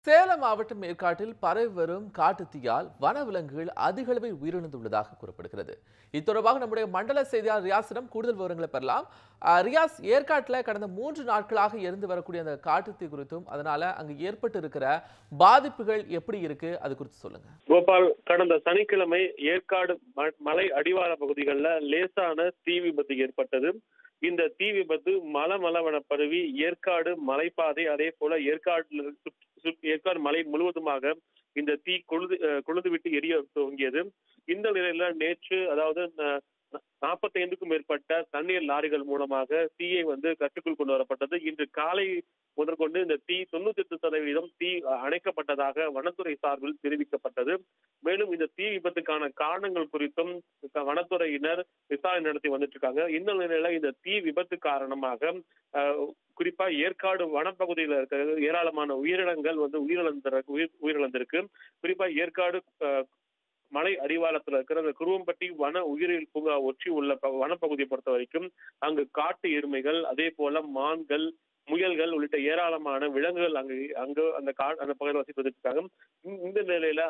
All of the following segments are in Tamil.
சேலம் மாவட்டம் ஏற்காட்டில் பரவி வரும் காட்டுத்தீயால் வனவிலங்குகள் அதிக அளவில் உயிரிழந்துள்ளதாக கூறப்படுகிறது. இது தொடர்பாக நம்முடைய மண்டல செய்தியாளர் ரியாஸிடம் கூடுதல் விவரங்களை பெறலாம். ரியாஸ், ஏற்காட்டில் கடந்த 3 நாட்களாக எரிந்து வரக்கூடிய அந்த காட்டுத்தீ குறித்தும் அதனால அங்கு ஏற்பட்டு இருக்கிற பாதிப்புகள் எப்படி இருக்கு அது குறித்து சொல்லுங்க. கோபால், கடந்த சனிக்கிழமை ஏற்காடு மலை அடிவார பகுதிகளில் லேசான தீ விபத்து ஏற்பட்டது. இந்த தீ விபத்து மலமளவென பரவி ஏற்காடு மலைப்பாதை, அதே போல ஏற்காடு மலை முழுவதுமாக இந்த தீ கொழுந்து விட்டு எரிய துவங்கியது. இந்த நிலையில நேற்று, அதாவது 45க்கும் மேற்பட்ட தண்ணீர் லாரிகள் மூலமாக தீயை கட்டுக்குள் கொண்டு வரப்பட்டது. இன்று காலை முதற்கொண்டு இந்த தீ 98% தீ அணைக்கப்பட்டதாக வனத்துறை சார்பில் தெரிவிக்கப்பட்டது. மேலும் இந்த தீ விபத்துக்கான காரணங்கள் குறித்தும் வனத்துறையினர் விசாரணை நடத்தி வந்துட்டு இருக்காங்க. இந்த நிலையில இந்த தீ விபத்து காரணமாக குறிப்பா ஏற்காடு வனப்பகுதியில் இருக்கிற ஏராளமான உயிரினங்கள் உயிரிழந்திருக்கு. குறிப்பா ஏற்காடு மலை அடிவாரத்தில் இருக்கிற அந்த குருவம்பட்டி வன உயிரியல் பூங்கா ஒற்றி உள்ள வனப்பகுதியை பொறுத்த வரைக்கும் அங்கு காட்டு எருமைகள், அதே போல மான்கள், முயல்கள் உள்ளிட்ட ஏராளமான விலங்குகள் அந்த பகுதியில் வசித்து இருக்காங்க. இந்த நிலையில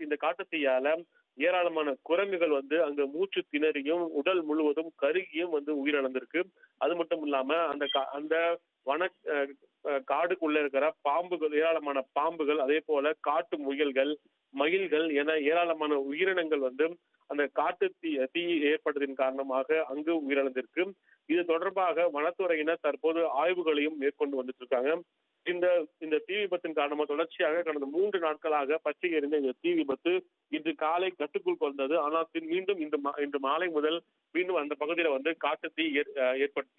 இந்த காட்டுத்தீயால ஏராளமான குரங்குகள் அங்க மூச்சு திணறியும் உடல் முழுவதும் கருகியும் உயிரிழந்திருக்கு. அது மட்டும் இல்லாம அந்த வன காடுக்குள்ள இருக்கிற பாம்புகள், ஏராளமான பாம்புகள், அதே போல காட்டு முயல்கள், மயில்கள் என ஏராளமான உயிரினங்கள் அந்த தீ ஏற்பட்டதின் காரணமாக அங்கு உயிரிழந்திருக்கு. இது தொடர்பாக வனத்துறையினர் தற்போது ஆய்வுகளையும் மேற்கொண்டு வந்துட்டு இருக்காங்க. இந்த தீ விபத்தின் காரணமாக தொடர்ச்சியாக கடந்த 3 நாட்களாக பச்சை எறிந்த இந்த தீ விபத்து இன்று காலை கட்டுக்குள் வந்தது. ஆனால் மீண்டும் இன்று மாலை முதல் மீண்டும் அந்த பகுதியில காட்டுத்தீ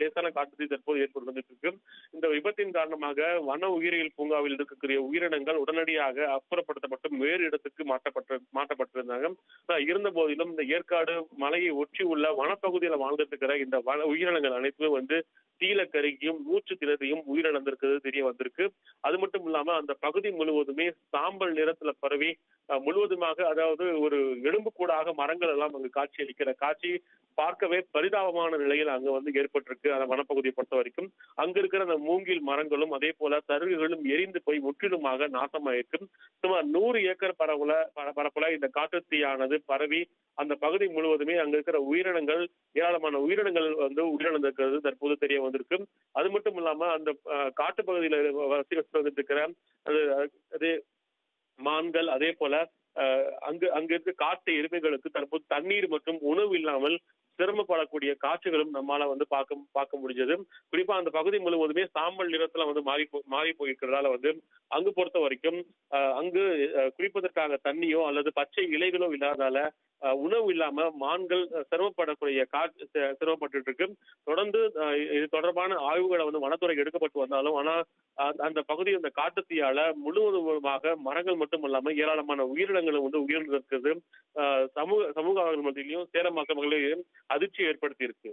லேசான காட்டுத்தீ தற்போது ஏற்பட்டு வந்துட்டு இருக்கு. இந்த விபத்தின் காரணமாக வன உயிரியல் பூங்காவில் இருக்கக்கூடிய உயிரினங்கள் உடனடியாக அப்புறப்படுத்தப்பட்டு வேறு இடத்துக்கு மாற்றப்பட்டிருந்தாங்க. இருந்த போதிலும் இந்த ஏற்காடு மலையை ஒற்றி உள்ள வனப்பகுதியில வாழ்ந்துட்டு இருக்கிற இந்த உயிரினங்கள் அனைத்துமே தீல கருகியும் மூச்சு திணறியும் உயிரிழந்திருக்கிறது தெரிய வந்திருக்கு. அது மட்டும் இல்லாம அந்த பகுதி முழுவதுமே சாம்பல் நிறத்துல பரவி முழுவதுமாக, அதாவது ஒரு எலும்பு கூடாக மரங்கள் எல்லாம் அங்கு காட்சி அளிக்கிற காட்சி பார்க்கவே பரிதாபமான நிலையில் அங்க ஏற்பட்டிருக்கு. அந்த வனப்பகுதியை பொறுத்த வரைக்கும் அங்க இருக்கிற அந்த மூங்கில் மரங்களும் அதே போல சருகுகளும் எரிந்து போய் முற்றிலுமாக நாசமாயிருக்கு. சுமார் 100 ஏக்கர் பரப்புல இந்த காட்டுத்தீயானது பரவி அந்த பகுதி முழுவதுமே அங்க இருக்கிற உயிரினங்கள், ஏராளமான உயிரினங்கள் உயிரிழந்திருக்கிறது தற்போது தெரிய வந்திருக்கு. அது மட்டும் இல்லாம அந்த காட்டு பகுதியில வசித்து இருக்கிற அது மான்கள், அதே போல அங்க இருக்க காட்டு எருமைகளுக்கு தற்போது தண்ணீர் மற்றும் உணவு இல்லாமல் சிரமப்படக்கூடிய காட்சிகளும் நம்மால பார்க்க முடிஞ்சது. குறிப்பா அந்த பகுதி முழுவதுமே சாம்பல் நிறத்துல மாறி போயிருக்கிறதால அங்கு பொறுத்த வரைக்கும் அங்கு குடிப்பதற்காக தண்ணியோ அல்லது பச்சை இலைகளோ இல்லாதால உணவு இல்லாம மான்கள் சிரமப்பட்டு இருக்கு. தொடர்ந்து இது தொடர்பான ஆய்வுகளை வனத்துறை எடுக்கப்பட்டு வந்தாலும், ஆனா அந்த பகுதி அந்த காட்டுத்தீயால முழுவதுமாக மரங்கள் மட்டும் இல்லாம ஏராளமான உயிரினங்களும் உயிரிழந்திருக்கிறது சமூக மத்தியிலையும் சேலம் மக்கள் மகளிரையும் அதிர்ச்சி ஏற்படுத்தி இருக்கு.